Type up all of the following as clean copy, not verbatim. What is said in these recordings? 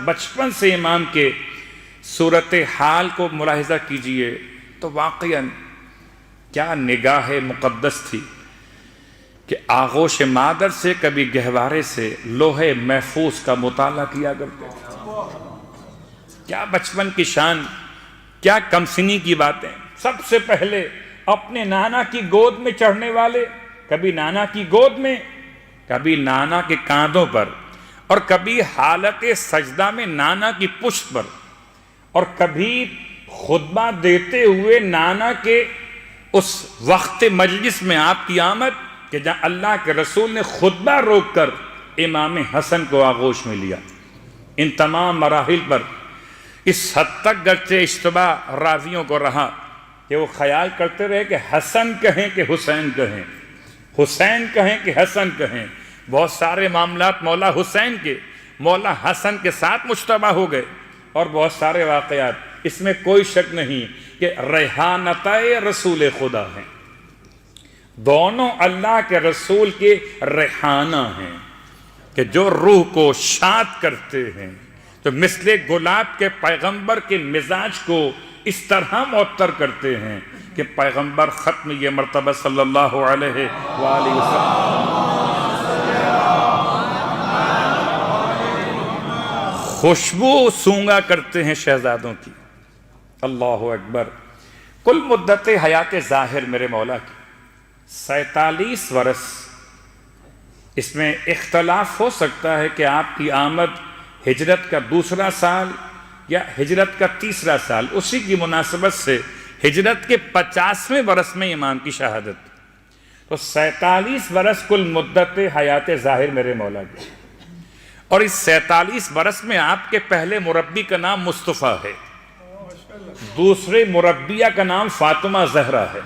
بچپن سے امام کے صورتحال کو ملاحظہ کیجئے تو واقعاً کیا نگاہ مقدس تھی کہ آغوش مادر سے کبھی گہوارے سے لوح محفوظ کا مطالعہ کیا کرتے تھے۔ کیا بچپن کی شان، کیا کمسنی کی باتیں۔ سب سے پہلے اپنے نانا کی گود میں چڑھنے والے، کبھی نانا کی گود میں، کبھی نانا کے کاندھوں پر، اور کبھی حالت سجدہ میں نانا کی پشت پر، اور کبھی خطبہ دیتے ہوئے نانا کے اس وقت مجلس میں آپ کی آمد کہ جہاں اللہ کے رسول نے خطبہ روک کر امام حسن کو آغوش میں لیا۔ ان تمام مراحل پر اس حد تک گرچہ اشتباہ راویوں کو رہا کہ وہ خیال کرتے رہے کہ حسن کہیں کہ حسین کہیں، حسین کہیں کہ حسن کہیں۔ بہت سارے معاملات مولا حسین کے مولا حسن کے ساتھ مشتبہ ہو گئے، اور بہت سارے واقعات اس میں کوئی شک نہیں کہ ریحانتہ رسول خدا ہیں، دونوں اللہ کے رسول کے ریحانہ ہیں کہ جو روح کو شاد کرتے ہیں، تو مثل گلاب کے پیغمبر کے مزاج کو اس طرح معطر کرتے ہیں کہ پیغمبر ختم یہ مرتبہ صلی اللہ علیہ وآلہ وسلم خوشبو سونگا کرتے ہیں شہزادوں کی۔ اللہ اکبر۔ کل مدت حیات ظاہر میرے مولا کی 47 برس۔ اس میں اختلاف ہو سکتا ہے کہ آپ کی آمد ہجرت کا دوسرا سال یا ہجرت کا تیسرا سال، اسی کی مناسبت سے ہجرت کے 50ویں برس میں امام کی شہادت، تو 47 برس کل مدت حیات ظاہر میرے مولا کی۔ اور اس 47 برس میں آپ کے پہلے مربی کا نام مصطفیٰ ہے، دوسرے مربیہ کا نام فاطمہ زہرا ہے،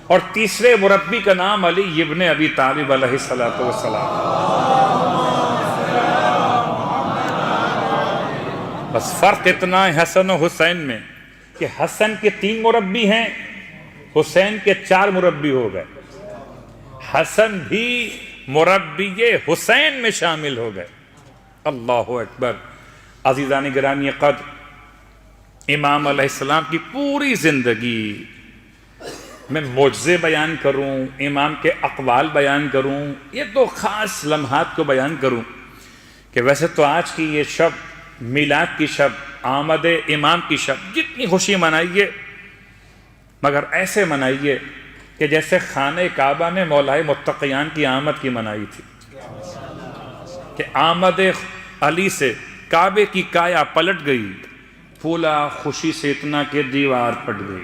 اور تیسرے مربی کا نام علی ابن ابی طالب علیہ السلام۔ بس فرق اتنا ہے حسن و حسین میں کہ حسن کے 3 مربی ہیں، حسین کے 4 مربی ہو گئے۔ حسن بھی مربی حسین میں شامل ہو گئے۔ اللہ اکبر۔ عزیزان گرامی قدر، امام علیہ السلام کی پوری زندگی میں معجزے بیان کروں، امام کے اقوال بیان کروں، یہ تو خاص لمحات کو بیان کروں کہ ویسے تو آج کی یہ شب، میلاد کی شب، آمد امام کی شب، جتنی خوشی منائیے مگر ایسے منائیے کہ جیسے خانہ کعبہ میں مولائے متقیان کی آمد کی منائی تھی، کہ آمد علی سے کعبے کی کایا پلٹ گئی، پھولا خوشی سے اتنا کہ دیوار پھٹ گئی۔